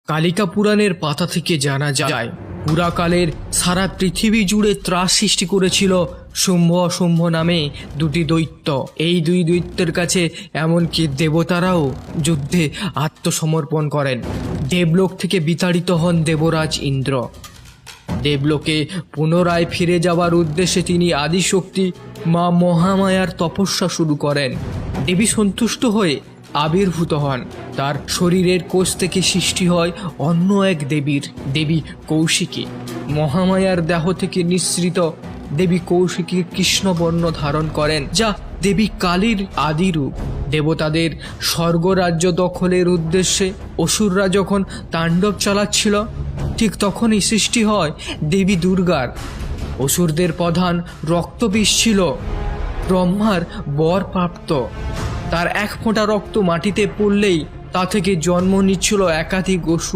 কালিকা পুরাণের পাতা থেকে জানা যায় পুরাকালের সারা পৃথিবী জুড়ে ত্রাস সৃষ্টি করেছিল শুম্ভ অশুম্ভ নামে দুটি দৈত্য। এই দুই দৈত্যের কাছে এমনকি দেবতারাও যুদ্ধে আত্মসমর্পণ করেন। দেবলোক থেকে বিতাড়িত হন দেবরাজ ইন্দ্র। দেবলোকে পুনরায় ফিরে যাওয়ার উদ্দেশ্যে তিনি আদিশক্তি মা মহামায়ার তপস্যা শুরু করেন। দেবী সন্তুষ্ট হয়ে আবির্ভূত হন। তার শরীরের কোষ থেকে সৃষ্টি হয় অন্য এক দেবী কৌশিকী। মহামায়ার দেহ থেকে নিঃসৃত দেবী কৌশিকী কৃষ্ণবর্ণ ধারণ করেন, যা দেবী কালীর আদি রূপ। দেবতাদের স্বর্গরাজ্য দখলের উদ্দেশ্যে অসুররা যখন তাণ্ডব চালাচ্ছিল, ঠিক তখনই সৃষ্টি হয় দেবী দুর্গার। অসুরদের প্রধান রক্তবিষ ছিল ব্রহ্মার বরপ্রাপ্ত। তার এক ফোঁটা রক্ত মাটিতে পড়লেই তা থেকে জন্ম নিচ্ছিল একাধিক অসুর।